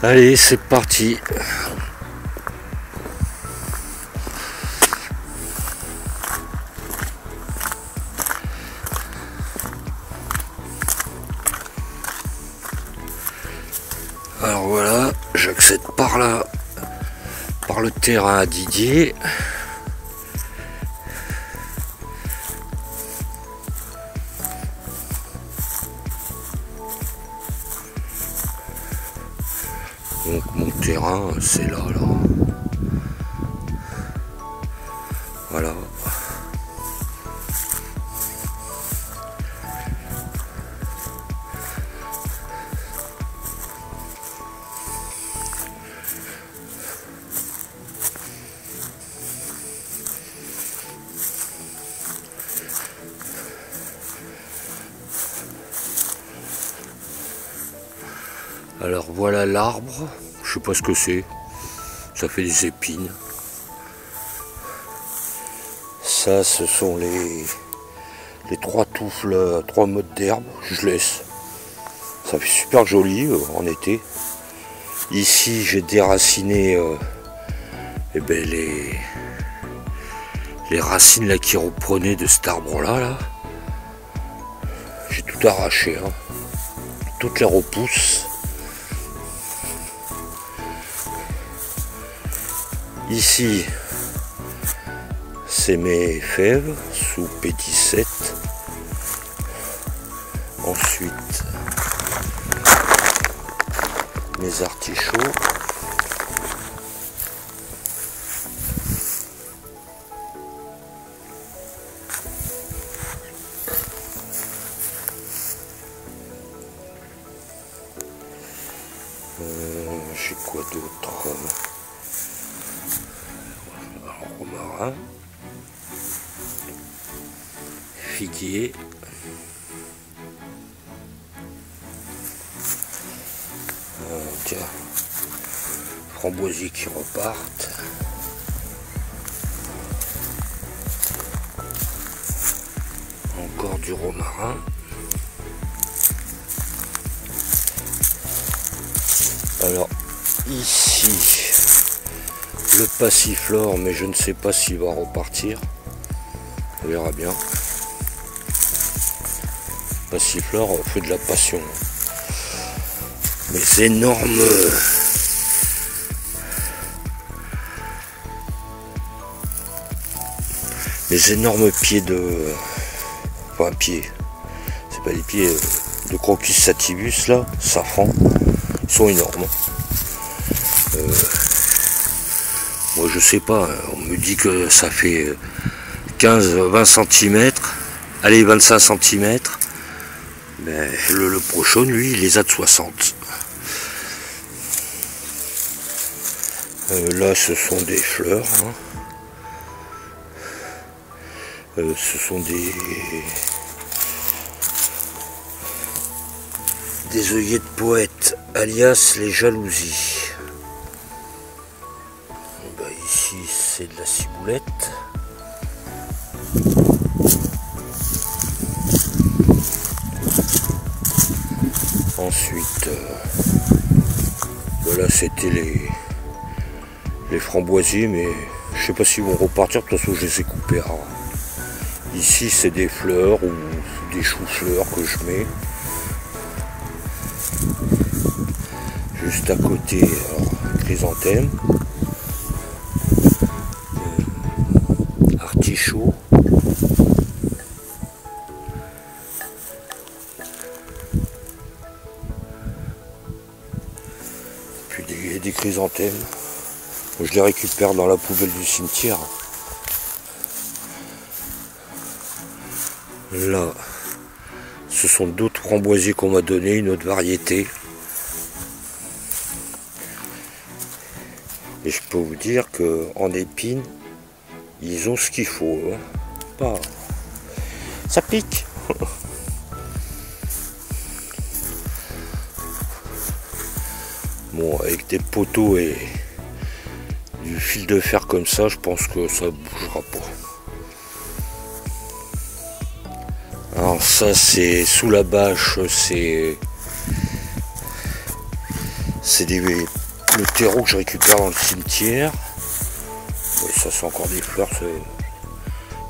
Allez, c'est parti. Alors voilà, j'accède par là, par le terrain à Didier. Donc mon terrain, c'est là. Voilà. Alors voilà l'arbre, je sais pas ce que c'est, ça fait des épines. Ça ce sont les 3 touffles, 3 modes d'herbe, je laisse. Ça fait super joli en été. Ici j'ai déraciné les racines là qui reprenaient de cet arbre là. J'ai tout arraché, hein. Toutes les repousses. Ici, c'est mes fèves sous P17. Ensuite, mes artichauts. J'ai quoi d'autre? Romarin, figuier, tiens, framboisiers qui repartent, encore du romarin, alors ici le passiflore, mais je ne sais pas s'il va repartir. On verra bien. Passiflore fait de la passion. Mes énormes pieds de... Enfin pieds. C'est pas les pieds de Crocus sativus là, safran. Ils sont énormes. Moi je sais pas, on me dit que ça fait 15-20 cm, allez 25 cm, mais le prochain lui il les a de 60. Là ce sont des fleurs, hein. Ce sont des œillets de poète, alias les jalousies. Ici c'est de la ciboulette. Ensuite, voilà c'était les framboisiers, mais je sais pas s'ils vont repartir, de toute façon je les ai coupés. Ici c'est des fleurs ou des choux-fleurs que je mets. Juste à côté, alors, chrysanthème. Artichaut. Puis des chrysanthèmes. Je les récupère dans la poubelle du cimetière. Là, ce sont d'autres framboisiers qu'on m'a donné, une autre variété. Et je peux vous dire qu'en épines, ils ont ce qu'il faut. Hein. Pas... Ça pique. Bon, avec des poteaux et du fil de fer comme ça, je pense que ça bougera pas. Alors ça c'est sous la bâche, c'est C'est le terreau que je récupère dans le cimetière. Ouais, ça c'est encore des fleurs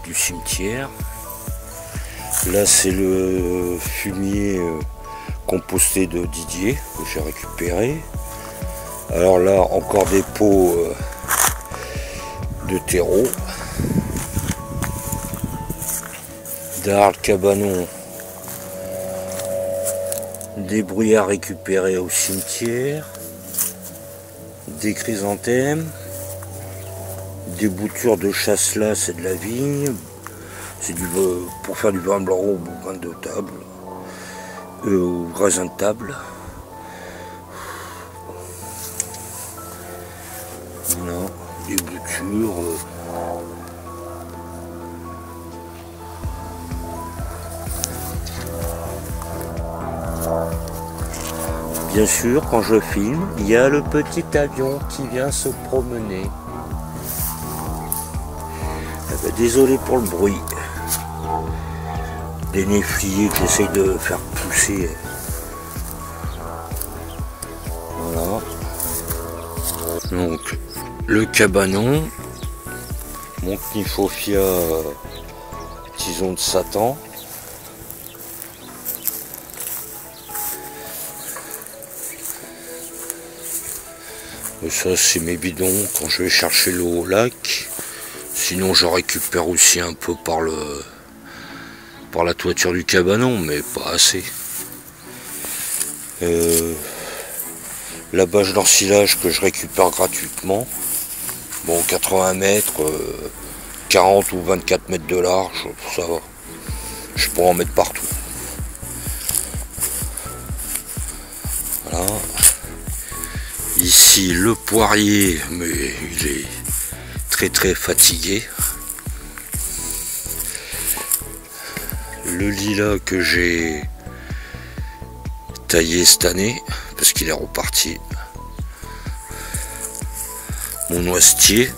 du cimetière. Là c'est le fumier composté de Didier que j'ai récupéré. Alors là encore des pots de terreau. Derrière le cabanon, des bruyères récupérés au cimetière, des chrysanthèmes, des boutures de chasselas, c'est de la vigne, c'est pour faire du vin blanc au vin de table, au raisin de table. Voilà, des boutures. Bien sûr, quand je filme, il y a le petit avion qui vient se promener. Désolé pour le bruit. Des néfliers que j'essaye de faire pousser. Voilà. Donc, le cabanon. Mon Cniphofia tison de Satan. Et ça, c'est mes bidons quand je vais chercher l'eau au lac. Sinon, je récupère aussi un peu par la toiture du cabanon, mais pas assez. La bâche d'ensilage que je récupère gratuitement. Bon, 80 mètres, 40 ou 24 mètres de large, ça va. Je pourrais en mettre partout. Voilà. Ici, le poirier, mais il est très fatigué. Le lilas que j'ai taillé cette année, parce qu'il est reparti. Mon noisetier.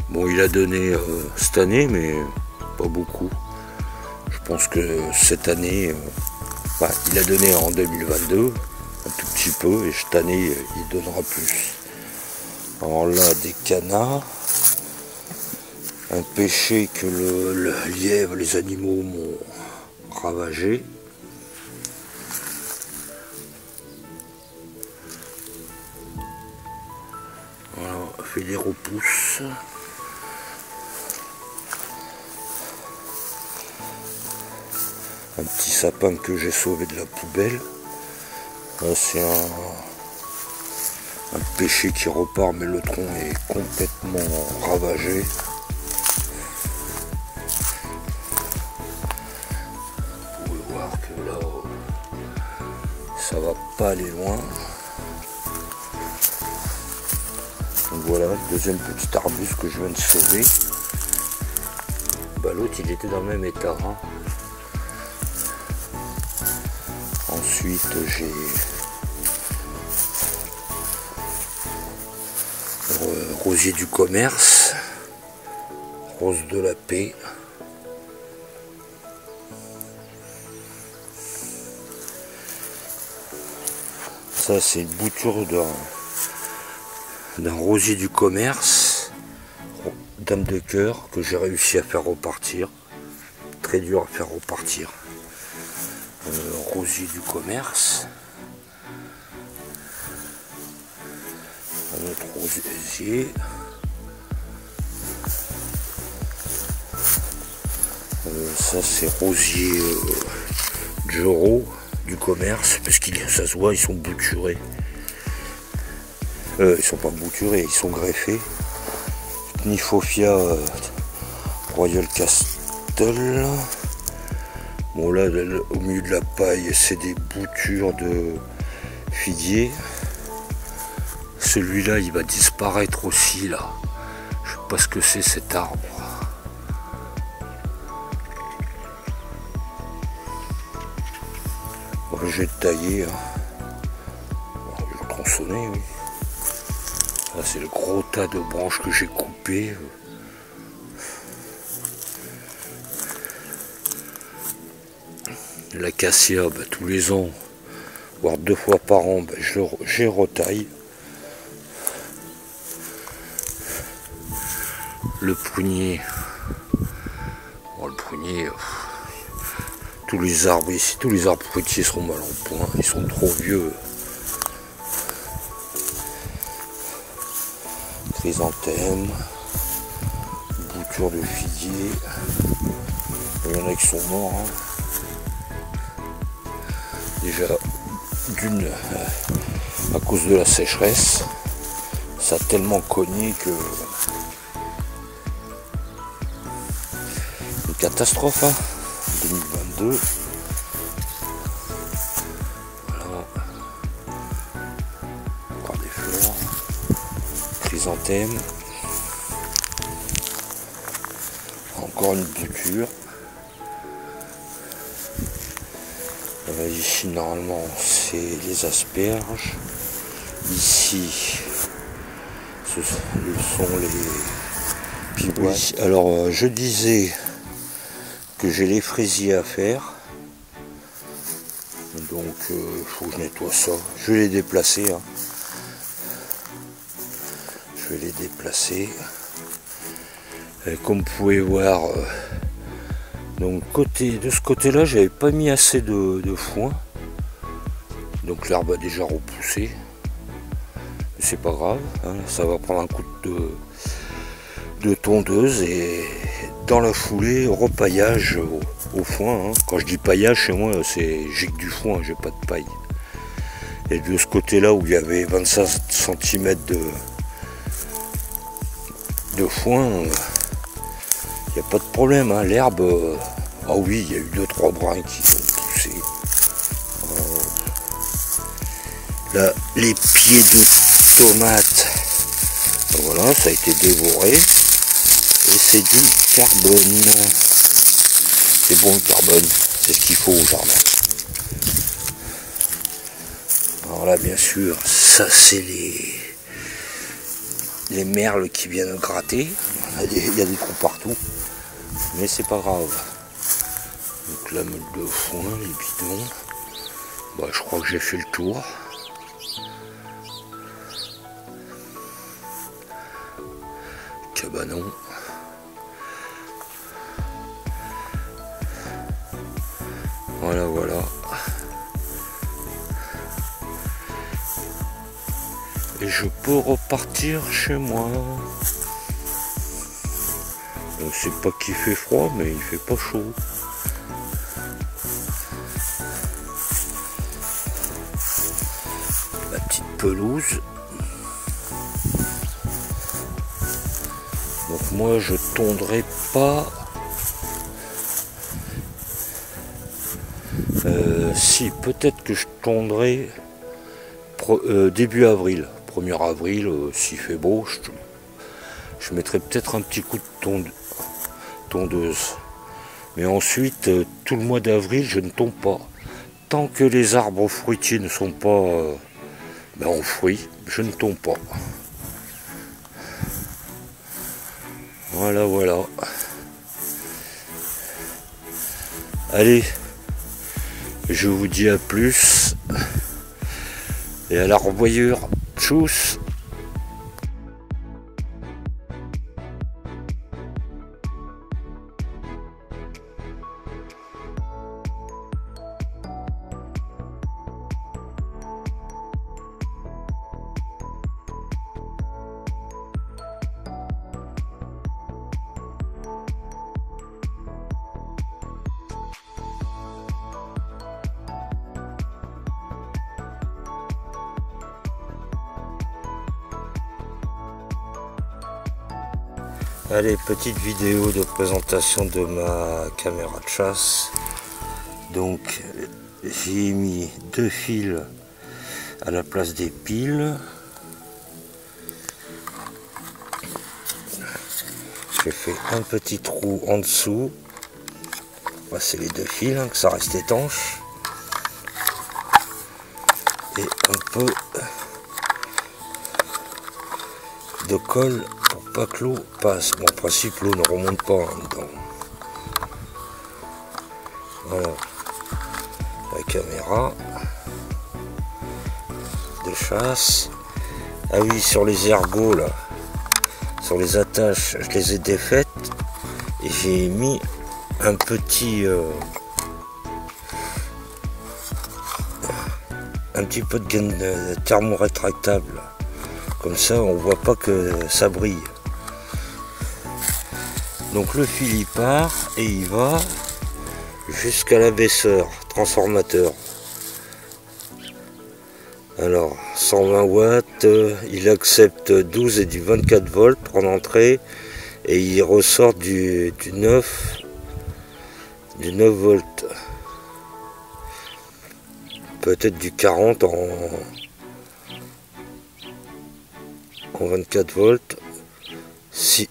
Bon, il a donné cette année, mais pas beaucoup. Je pense que cette année, il a donné en 2022, un tout petit peu, et cette année, il donnera plus. Alors là, des canards, un péché que le lièvre, les animaux m'ont ravagé. Voilà, on fait des repousses. Un petit sapin que j'ai sauvé de la poubelle. C'est un péché qui repart, mais le tronc est complètement ravagé. Vous pouvez voir que là, ça va pas aller loin. Donc voilà, le deuxième petit arbuste que je viens de sauver. L'autre, il était dans le même état. Ensuite, j'ai rosier du commerce, rose de la paix. Ça, c'est une bouture d'un rosier du commerce, dame de cœur, que j'ai réussi à faire repartir. Très dur à faire repartir. Rosier du commerce. Un autre rosier. Ça c'est rosier Joro du commerce, parce qu'il ça se voit, ils sont bouturés. Ils sont pas bouturés, ils sont greffés. Cniphofia Royal Castle. Bon là, au milieu de la paille, c'est des boutures de figuier. Celui-là, il va disparaître aussi là. Je sais pas ce que c'est cet arbre. Bon, j'ai taillé. Je vais le tronçonner, oui. Là, c'est le gros tas de branches que j'ai coupées. L'acacia, bah, tous les ans, voire 2 fois par an, bah, j'ai retaille. Le prunier, bon, le prunier, tous les arbres ici, tous les arbres fruitiers sont mal en point, ils sont trop vieux. Chrysanthème, bouture de figuier, il y en a qui sont morts. Hein. Déjà, d'une, à cause de la sécheresse, ça a tellement cogné que... Une catastrophe, hein, 2022. Voilà. Encore des fleurs. Chrysanthème. Encore une bouture. Ici normalement c'est les asperges. Ici ce sont les pivoines. Oui, alors je disais que j'ai les fraisiers à faire. Donc il faut que je nettoie ça. Je vais les déplacer. Hein. Je vais les déplacer. Et comme vous pouvez voir, donc de ce côté-là, j'avais pas mis assez de foin. Donc l'herbe a déjà repoussé. C'est pas grave, hein, ça va prendre un coup de tondeuse et dans la foulée, repaillage au foin. Hein. Quand je dis paillage, chez moi, j'ai que du foin, j'ai pas de paille. Et de ce côté-là où il y avait 25 cm de foin, il n'y a pas de problème. Hein. L'herbe, ah oui, il y a eu 2-3 brins qui ont poussé. Là, les pieds de tomates, voilà, ça a été dévoré. Et c'est du carbone. C'est bon le carbone, c'est ce qu'il faut au jardin. Alors là, bien sûr, ça c'est les merles qui viennent gratter. Il y a des trous partout, mais c'est pas grave. Donc la meule de foin, les bidons. Bah, je crois que j'ai fait le tour. Cabanon. Voilà, voilà. Et je peux repartir chez moi. C'est pas qu'il fait froid, mais il fait pas chaud. La petite pelouse. Donc moi je tondrai pas. Si, peut-être que je tondrai début avril. 1er avril, s'il fait beau, je mettrai peut-être un petit coup de tondeuse. Mais ensuite, tout le mois d'avril, je ne tombe pas. Tant que les arbres fruitiers ne sont pas en fruits, je ne tombe pas. Voilà, voilà. Allez, je vous dis à plus. Et à la revoyure. Tchuss. Allez, petite vidéo de présentation de ma caméra de chasse. Donc j'ai mis 2 fils à la place des piles. J'ai fait un petit trou en dessous. Bah, c'est les 2 fils, hein, que ça reste étanche. Et un peu de colle pour pas que l'eau passe. Bon, en principe, l'eau ne remonte pas dedans. Voilà. la caméra de chasse. Ah oui, sur les ergots là, sur les attaches, je les ai défaites et j'ai mis un petit peu de gaine thermorétractable. Comme ça, on voit pas que ça brille. Donc le fil il part et il va jusqu'à l'abaisseur transformateur. Alors 120 watts, il accepte 12 et du 24 volts en entrée et il ressort du 9 volts. Peut-être du 40 en 24 volts. Si.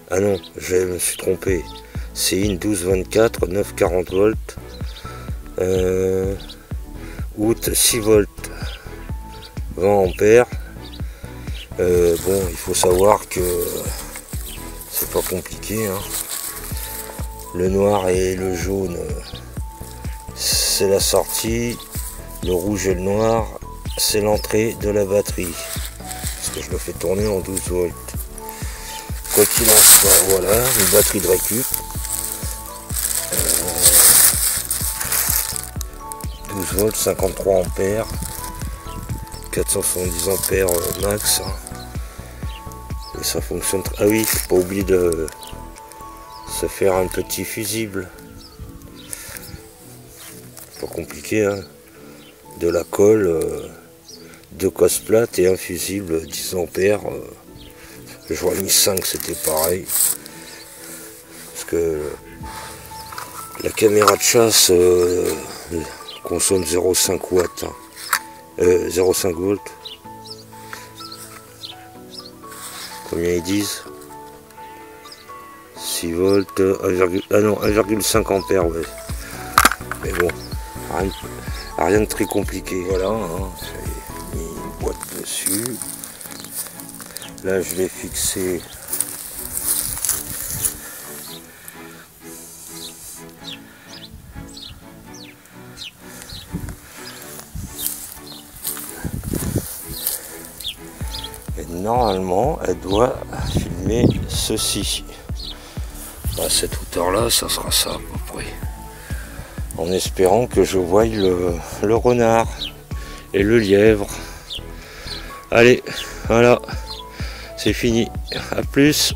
Ah non, je me suis trompé. C'est une 12-24, 9-40 volts. Août 6 volts, 20 ampères. Bon, il faut savoir que c'est pas compliqué, hein. Le noir et le jaune, c'est la sortie. Le rouge et le noir, c'est l'entrée de la batterie. Parce que je le fais tourner en 12 volts. Quoi qu'il en soit, voilà, une batterie de récup. 12 volts, 53 ampères, 470 ampères max. Et ça fonctionne. Ah oui, faut pas oublier de se faire un petit fusible. Pas compliqué, hein. De la colle, 2 cosses plates et un fusible 10 ampères. J'aurais mis 5, c'était pareil. Parce que la caméra de chasse consomme 0,5 watts. 0,5 volts. Combien ils disent? 6 volts, 1,5 ampères, ouais. Mais bon, rien de très compliqué. Voilà, hein, j'ai mis une boîte dessus. Là, je l'ai fixé et normalement, elle doit filmer ceci. À cette hauteur-là, ça sera ça à peu près. En espérant que je voie le renard et le lièvre. Allez, voilà. C'est fini. À plus.